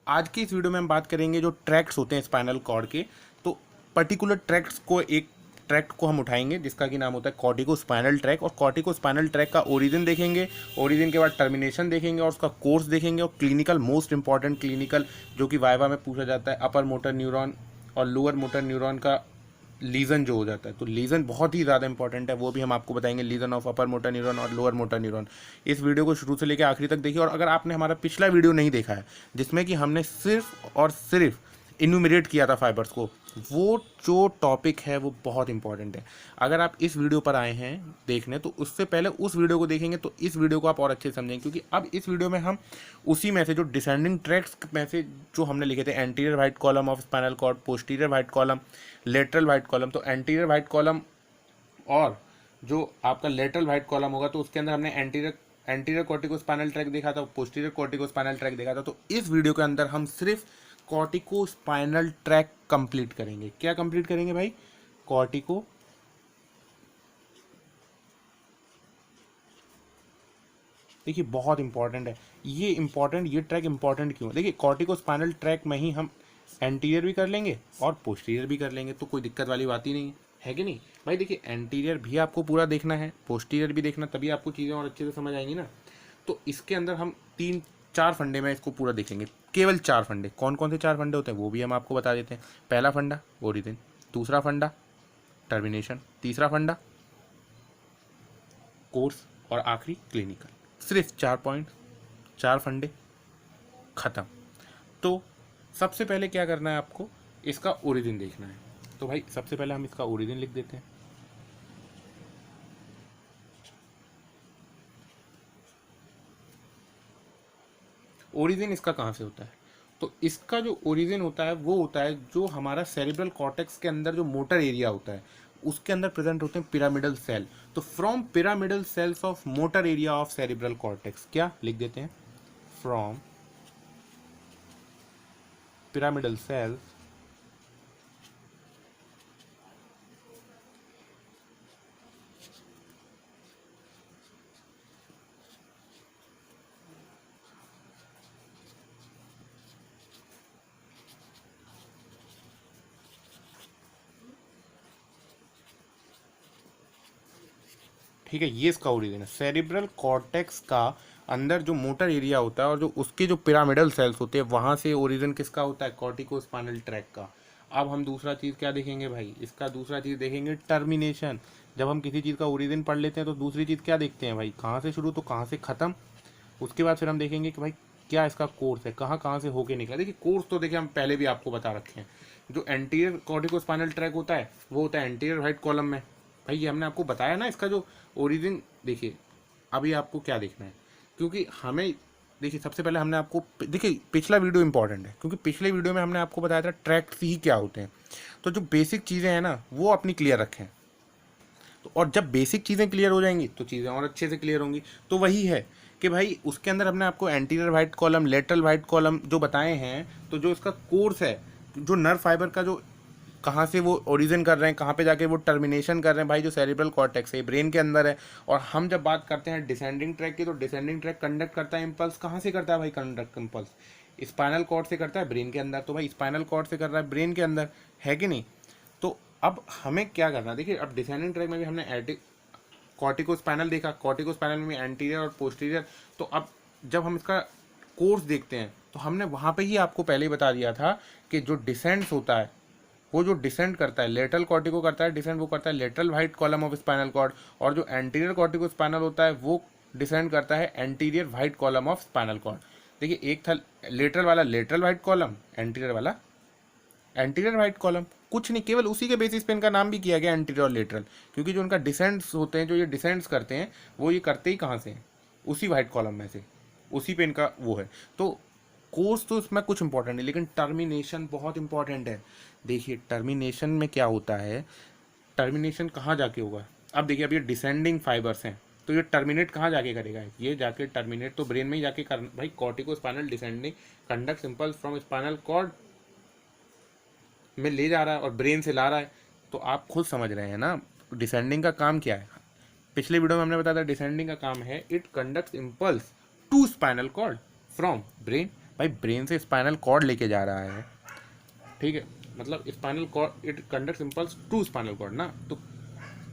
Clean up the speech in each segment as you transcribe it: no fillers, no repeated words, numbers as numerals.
आज की इस वीडियो में हम बात करेंगे जो ट्रैक्ट्स होते हैं स्पाइनल कॉर्ड के। तो पर्टिकुलर ट्रैक्ट्स को एक ट्रैक्ट को हम उठाएंगे जिसका कि नाम होता है कॉर्टिको स्पाइनल ट्रैक, और कॉर्टिको स्पाइनल ट्रैक का ओरिजिन देखेंगे, ओरिजिन के बाद टर्मिनेशन देखेंगे और उसका कोर्स देखेंगे, और क्लिनिकल मोस्ट इंपॉर्टेंट क्लिनिकल जो कि वाइवा में पूछा जाता है, अपर मोटर न्यूरॉन और लोअर मोटर न्यूरॉन का लीजन जो हो जाता है। तो लीजन बहुत ही ज़्यादा इंपॉर्टेंट है, वो भी हम आपको बताएंगे, lesion of upper motor neuron और लोअर मोटर न्यूरॉन। इस वीडियो को शुरू से लेकर आखिरी तक देखिए, और अगर आपने हमारा पिछला वीडियो नहीं देखा है जिसमें कि हमने सिर्फ और सिर्फ इन्यूमरेट किया था फाइबर्स को, वो जो टॉपिक है वो बहुत इंपॉर्टेंट है। अगर आप इस वीडियो पर आए हैं देखने तो उससे पहले उस वीडियो को देखेंगे तो इस वीडियो को आप और अच्छे से समझेंगे, क्योंकि अब इस वीडियो में हम उसी में से जो डिसेंडिंग ट्रैक्स में से जो हमने लिखे थे, anterior white column of spinal cord, posterior white column, lateral white column, तो एंटीरियर वाइट कॉलम और जो आपका लेटरल वाइट कॉलम होगा तो उसके अंदर हमने एंटीरियर कॉर्टिको स्पाइनल ट्रैक देखा था, पोस्टीरियर कॉर्टिको स्पाइनल ट्रैक देखा था। तो इस वीडियो के अंदर हम सिर्फ कॉर्टिको स्पाइनल ट्रैक कंप्लीट करेंगे। क्या कंप्लीट करेंगे भाई? कॉर्टिको देखिए बहुत इंपॉर्टेंट है ये, ये ट्रैक इंपॉर्टेंट क्यों है? देखिए कॉर्टिको स्पाइनल ट्रैक में ही हम एंटीरियर भी कर लेंगे और पोस्टीरियर भी कर लेंगे, तो कोई दिक्कत वाली बात ही नहीं है कि नहीं भाई? देखिए एंटीरियर भी आपको पूरा देखना है, पोस्टीरियर भी देखना, तभी आपको चीज़ें और अच्छे से समझ आएंगी ना। तो इसके अंदर हम 3-4 फंडे में इसको पूरा देखेंगे, केवल 4 फंडे। कौन कौन से 4 फंडे होते हैं वो भी हम आपको बता देते हैं। पहला फंडा ओरिजिन, दूसरा फंडा टर्मिनेशन, तीसरा फंडा कोर्स, और आखिरी क्लिनिकल। सिर्फ 4 पॉइंट, 4 फंडे, ख़त्म। तो सबसे पहले क्या करना है आपको? इसका ओरिजिन देखना है। तो भाई सबसे पहले हम इसका ओरिजिन लिख देते हैं। ओरिजिन इसका कहाँ से होता है? तो इसका जो ओरिजिन होता है वो होता है जो हमारा सेरिब्रल कॉर्टेक्स के अंदर जो मोटर एरिया होता है उसके अंदर प्रेजेंट होते हैं पिरामिडल सेल। तो from pyramidal cells of motor area of cerebral cortex, क्या लिख देते हैं? फ्रॉम पिरामिडल सेल्स ठीक है, ये इसका ओरिजिन है। सेरिब्रल कॉर्टेक्स का अंदर जो मोटर एरिया होता है और जो उसके जो पिरामिडल सेल्स होते हैं वहाँ से ओरिजिन किसका होता है? कॉर्टिको स्पाइनल ट्रैक का। अब हम दूसरा चीज़ क्या देखेंगे भाई? इसका दूसरा चीज़ देखेंगे टर्मिनेशन। जब हम किसी चीज़ का ओरिजिन पढ़ लेते हैं तो दूसरी चीज़ क्या देखते हैं भाई? कहाँ से शुरू तो कहाँ से ख़त्म। उसके बाद फिर हम देखेंगे कि भाई क्या इसका कोर्स है, कहाँ कहाँ से होके निकला। देखिए कोर्स तो देखिए हम पहले भी आपको बता रखे हैं। जो एंटीरियर कॉर्टिको स्पाइनल ट्रैक होता है वो होता है एंटीरियर राइट कॉलम में। भाई ये हमने आपको बताया ना इसका जो ओरिजिन। देखिए अभी आपको क्या देखना है, क्योंकि हमें देखिए सबसे पहले हमने आपको देखिए पिछला वीडियो इंपॉर्टेंट है, क्योंकि पिछले वीडियो में हमने आपको बताया था ट्रैक्स ही क्या होते हैं। तो जो बेसिक चीज़ें हैं ना वो अपनी क्लियर रखें। तो और जब बेसिक चीज़ें क्लियर हो जाएंगी तो चीज़ें और अच्छे से क्लियर होंगी। तो वही है कि भाई उसके अंदर हमने आपको anterior white column, lateral white column जो बताए हैं, तो जो इसका कोर्स है, जो नर्व फाइबर का जो कहाँ से वो ओरिजिन कर रहे हैं, कहाँ पे जाके वो टर्मिनेशन कर रहे हैं, भाई जो सेरिब्रल कॉर्टेक्स है ब्रेन के अंदर है। और हम जब बात करते हैं डिसेंडिंग ट्रैक की, तो डिसेंडिंग ट्रैक कंडक्ट करता है इम्पल्स, कहाँ से करता है भाई? कंडक्ट इम्पल्स स्पाइनल कॉर्ड से करता है ब्रेन के अंदर। तो भाई स्पाइनल कॉर्ड से कर रहा है ब्रेन के अंदर, है कि नहीं? तो अब हमें क्या करना है? देखिए अब डिसेंडिंग ट्रैक में भी हमने कॉर्टिको स्पाइनल देखा, कॉर्टिको स्पाइनल में एंटीरियर और पोस्टीरियर। तो अब जब हम इसका कोर्स देखते हैं तो हमने वहाँ पे ही आपको पहले ही बता दिया था कि जो डिसेंड्स होता है, वो जो डिसेंड करता है लेटरल कॉर्टिको करता है डिसेंड, वो करता है lateral white column of spinal cord. और जो एंटीरियर कॉर्टिको स्पाइनल होता है वो डिसेंड करता है anterior white column of spinal cord. देखिए एक था लेटरल वाला लेटरल वाइट कॉलम, एंटीरियर वाला एंटीरियर वाइट कॉलम। कुछ नहीं, केवल उसी के बेसिस पे इनका नाम भी किया गया एंटीरियर और लेटरल, क्योंकि जो उनका डिसेंड्स होते हैं, जो ये डिसेंड्स करते हैं, वो ये करते ही कहाँ से हैं? उसी वाइट कॉलम में से, उसी पे इनका वो है। तो कोर्स तो इसमें कुछ इंपॉर्टेंट है, लेकिन टर्मिनेशन बहुत इंपॉर्टेंट है। देखिए टर्मिनेशन में क्या होता है, टर्मिनेशन कहाँ जाके होगा? अब देखिए अब ये डिसेंडिंग फाइबर्स हैं, तो ये टर्मिनेट कहाँ जाके करेगा? ये जाके टर्मिनेट तो ब्रेन में ही जाके कर भाई। Cortico spinal descending conduct impulse from spinal cord में ले जा रहा है और ब्रेन से ला रहा है। तो आप खुद समझ रहे हैं ना डिसेंडिंग का काम क्या है। पिछले वीडियो में हमने बताया था डिसेंडिंग का काम है it conducts impulse to spinal cord from brain. भाई ब्रेन से स्पाइनल कॉर्ड लेके जा रहा है, ठीक है, मतलब spinal cord it conducts impulse to spinal cord ना, तो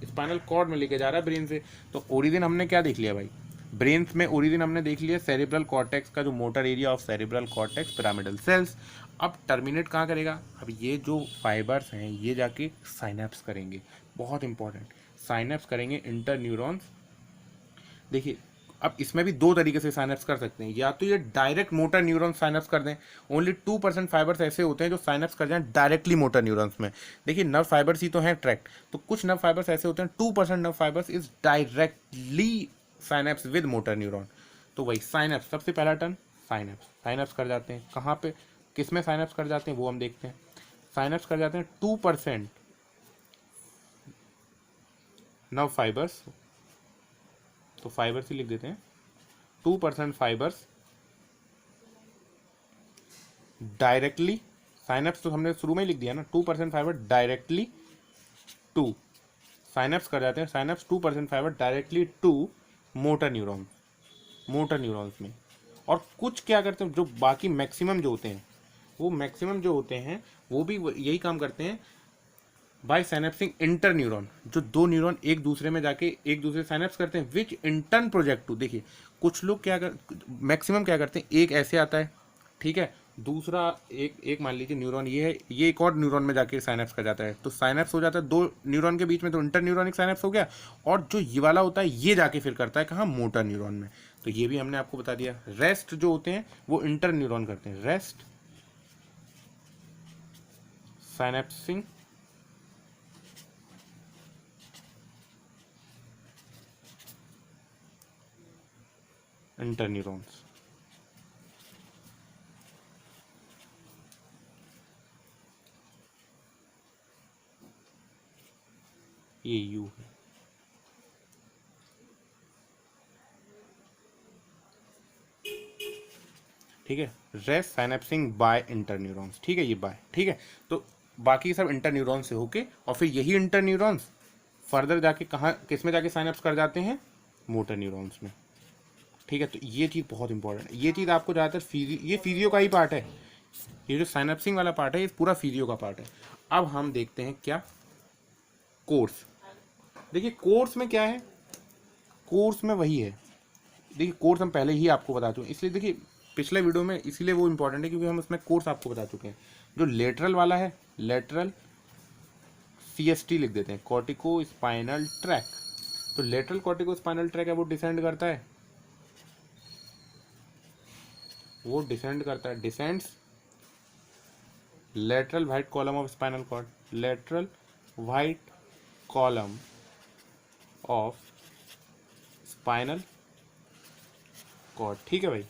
स्पाइनल कॉर्ड में लेके जा रहा है ब्रेन से। तो ओरिजिन हमने क्या देख लिया भाई, ब्रेन में ओरिजिन हमने देख लिया सेरिब्रल कॉर्टेक्स का, जो motor area of cerebral cortex pyramidal cells. अब टर्मिनेट कहाँ करेगा, अब ये जो फाइबर्स हैं ये जाके साइनेप्स करेंगे, बहुत इंपॉर्टेंट, साइनेप्स करेंगे इंटर न्यूरॉन्स। देखिए अब इसमें भी दो तरीके से साइनेप्स कर सकते हैं, या तो ये डायरेक्ट मोटर न्यूरॉन साइनेप्स कर दें, ओनली 2% फाइबर्स ऐसे होते हैं जो साइनेप्स कर जाएं डायरेक्टली मोटर न्यूरॉन्स में। देखिए नर्व फाइबर्स ही तो हैं ट्रैक्ट, तो कुछ नर्व फाइबर्स ऐसे होते हैं 2% nerve fibres is directly synapse with motor neuron. तो वही साइनेप्स, सबसे पहला टर्म साइनेप्स, साइनेप्स कर जाते हैं कहाँ पे, किस में साइनेप्स कर जाते हैं वो हम देखते हैं। साइनेप्स कर जाते हैं 2% नर्व फाइबर्स, तो फाइबर्स ही लिख देते हैं, 2% फाइबर्स डायरेक्टली, साइनेप्स तो हमने शुरू में ही लिख दिया ना, 2% फाइबर डायरेक्टली टू, साइनेप्स कर जाते हैं, synapse 2% fibre directly to motor neuron, motor neurons में। और कुछ क्या करते हैं, जो बाकी मैक्सिमम जो होते हैं, वो मैक्सिमम जो होते हैं वो भी यही काम करते हैं बाय साइनेप्सिंग इंटर न्यूरॉन, जो दो न्यूरॉन एक दूसरे में जाके एक दूसरे साइनेप्स करते हैं, विच इंटर्न प्रोजेक्ट टू। देखिए कुछ लोग क्या कर, मैक्सिमम क्या करते हैं, एक ऐसे आता है, ठीक है, दूसरा एक मान लीजिए न्यूरॉन ये है, ये एक और न्यूरॉन में जाके साइनेप्स कर जाता है, तो साइनेप्स हो जाता है दो न्यूरॉन के बीच में, तो इंटर न्यूरॉनिक साइनेप्स हो गया। और जो ये वाला होता है ये जाके फिर करता है कहाँ, मोटर न्यूरॉन में। तो ये भी हमने आपको बता दिया। रेस्ट जो होते हैं वो इंटर न्यूरॉन करते हैं, रेस्ट साइनेप्सिंग इंटर न्यूरॉन्स। ये यू है, ठीक है, रेस्ट साइनेप्सिंग बाय इंटर न्यूरॉन्स, ठीक है, ये बाय, ठीक है। तो बाकी सब इंटर न्यूरॉन से होके, और फिर यही इंटर न्यूरॉन्स फर्दर जाके कहाँ, किस में जाके साइनेप्स कर जाते हैं, मोटर न्यूरॉन्स में, ठीक है। तो ये चीज़ बहुत इंपॉर्टेंट है, ये चीज़ आपको ज़्यादातर ये फिजियो का ही पार्ट है, ये जो साइनेप्सिंग वाला पार्ट है ये पूरा फिजियो का पार्ट है। अब हम देखते हैं क्या, कोर्स। देखिए कोर्स में क्या है, कोर्स में वही है, देखिए कोर्स हम पहले ही आपको बता चुके हैं, इसलिए देखिए पिछले वीडियो में इसीलिए वो इंपॉर्टेंट है क्योंकि हम उसमें कोर्स आपको बता चुके हैं। जो लेटरल वाला है, लेटरल CST लिख देते हैं, कॉर्टिको स्पाइनल ट्रैक। तो लेटरल कॉर्टिको स्पाइनल ट्रैक है वो डिसेंड करता है, वो डिसेंड करता है, descends lateral white column of spinal cord, lateral white column of spinal cord, ठीक है भाई।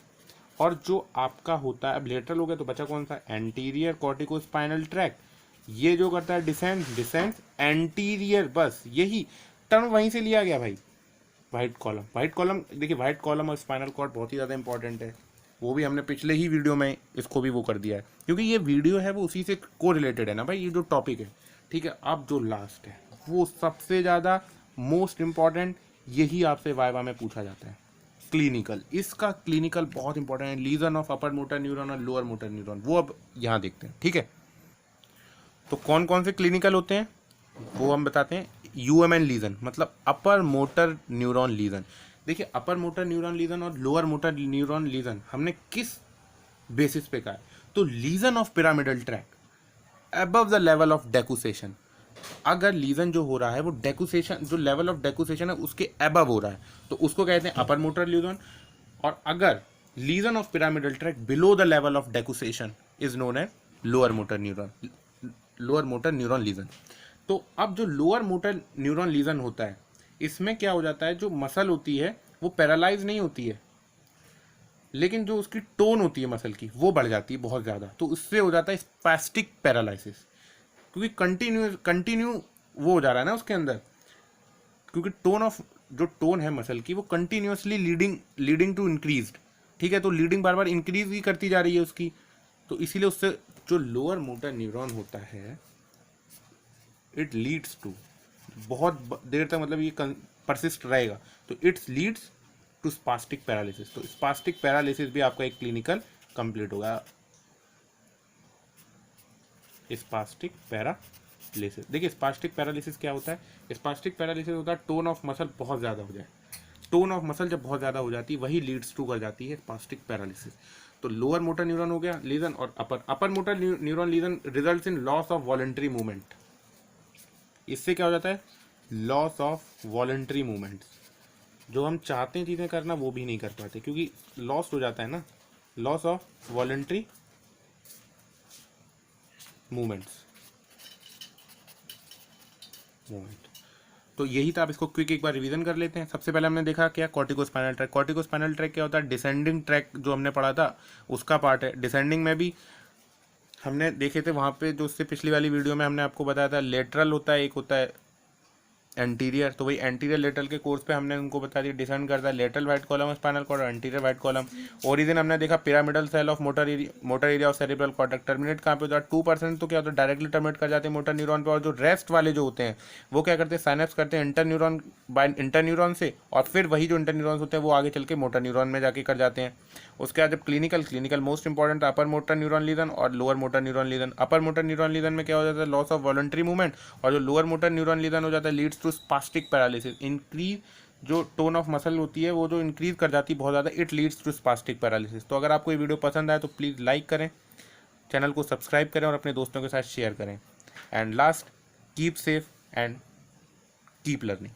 और जो आपका होता है, अब लेटरल हो गया तो बचा कौन सा, एंटीरियर कॉर्टिको स्पाइनल ट्रैक, ये जो करता है डिसेंड, डिसेंड एंटीरियर, बस यही टर्म वहीं से लिया गया भाई। वाइट कॉलम, वाइट कॉलम, देखिए वाइट कॉलम और स्पाइनल कॉर्ड बहुत ही ज़्यादा इंपॉर्टेंट है, वो भी हमने पिछले ही वीडियो में इसको भी वो कर दिया है, क्योंकि ये वीडियो है वो उसी से को रिलेटेड है ना भाई, ये जो टॉपिक है, ठीक है। अब जो लास्ट है वो सबसे ज़्यादा मोस्ट इंपॉर्टेंट, यही आपसे वाइवा में पूछा जाता है, क्लिनिकल। इसका क्लिनिकल बहुत इंपॉर्टेंट है, lesion of upper motor neuron और लोअर मोटर न्यूरॉन, वो अब यहाँ देखते हैं, ठीक है। तो कौन कौन से क्लिनिकल होते हैं वो हम बताते हैं। UMN लीजन मतलब अपर मोटर न्यूरॉन लीजन। देखिए अपर मोटर न्यूरॉन लीजन और लोअर मोटर न्यूरॉन लीजन हमने किस बेसिस पे कहा है, तो lesion of pyramidal tract above the level of decussation. अगर लीजन जो हो रहा है वो डेकुसेशन, जो लेवल ऑफ डेकुसेशन है उसके अबव हो रहा है तो उसको कहते हैं अपर मोटर लीजन। और अगर lesion of pyramidal tract below the level of decussation is known as lower motor neuron, lower motor neuron lesion. तो अब जो लोअर मोटर न्यूरॉन लीजन होता है इसमें क्या हो जाता है, जो मसल होती है वो पैरालाइज नहीं होती है, लेकिन जो उसकी टोन होती है मसल की वो बढ़ जाती है बहुत ज़्यादा, तो उससे हो जाता है स्पैस्टिक पैरालिसिस, क्योंकि कंटिन्यू वो हो जा रहा है ना उसके अंदर, क्योंकि टोन ऑफ, जो टोन है मसल की वो कंटिन्यूसली लीडिंग टू इंक्रीज, ठीक है, तो लीडिंग बार बार इंक्रीज ही करती जा रही है उसकी, तो इसीलिए उससे जो लोअर मोटर न्यूरॉन होता है इट लीड्स टू, बहुत देर तक मतलब ये परसिस्ट रहेगा, तो it's leads to spastic paralysis. तो स्पास्टिक पैरालिसिस भी आपका एक क्लिनिकल कंप्लीट होगा स्पास्टिक पैरालिसिस। देखिए स्पास्टिक पैरालिसिस क्या होता है, स्पास्टिक पैरालिसिस होता है टोन ऑफ मसल बहुत ज़्यादा हो जाए, टोन ऑफ मसल जब बहुत ज़्यादा हो जाती है वही लीड्स टू कर जाती है स्पास्टिक पैरालिसिस। तो लोअर मोटर न्यूरॉन हो गया लीजन, और अपर motor neuron legion results in loss of voluntary movement. इससे क्या हो जाता है, लॉस ऑफ वॉलंटरी मूवमेंट्स, जो हम चाहते हैं चीज़ें करना वो भी नहीं कर पाते क्योंकि लॉस हो जाता है ना, loss of voluntary movements movement. तो यही था, आप इसको क्विक एक बार रिवीजन कर लेते हैं। सबसे पहले हमने देखा क्या, कॉर्टिकोस्पाइनल ट्रैक। कॉर्टिकोस्पाइनल ट्रैक क्या होता है, डिसेंडिंग ट्रैक जो हमने पढ़ा था उसका पार्ट है। डिसेंडिंग में भी हमने देखे थे वहाँ पे, जो उससे पिछली वाली वीडियो में हमने आपको बताया था, लेटरल होता है, एक होता है एंटीरियर। तो वही एंटीरियर लेटरल के कोर्स पे हमने उनको बता दिया, डिसेंड करता है lateral white column spinal cord और एंटीरियर वाइट कॉलम। ओरिजिन हमने देखा pyramidal cell of motor area of cerebral cortex. Terminate कहाँ पे होता है, 2% तो क्या होता है डायरेक्टली टर्मिनेट कर जाते हैं मोटर न्यूरॉन पे, और जो रेस्ट वाले जो होते हैं वो क्या करते हैं, साइनेप्स करते हैं इंटरन्यूरॉन बाय इंटरन्यूरॉन से, और फिर वही जो इंटरन्यूरॉन्स होते हैं वो आगे चल के मोटर न्यूरॉन में जाके कर जाते हैं। उसके बाद जब clinical most important upper motor neuron lesion और lower motor neuron lesion. Upper motor neuron lesion में क्या हो जाता है, लॉस ऑफ वॉलंटरी मूवमेंट, और जो लोअर मोटर न्यूरॉन लीजन हो जाता है leads to spastic paralysis. Increase जो टोन ऑफ मसल होती है वो जो इंक्रीज कर जाती है बहुत ज़्यादा, it leads to spastic paralysis. तो अगर आपको ये वीडियो पसंद आए तो प्लीज़ लाइक करें, चैनल को सब्सक्राइब करें और अपने दोस्तों के साथ शेयर करें। And last, keep safe and keep learning.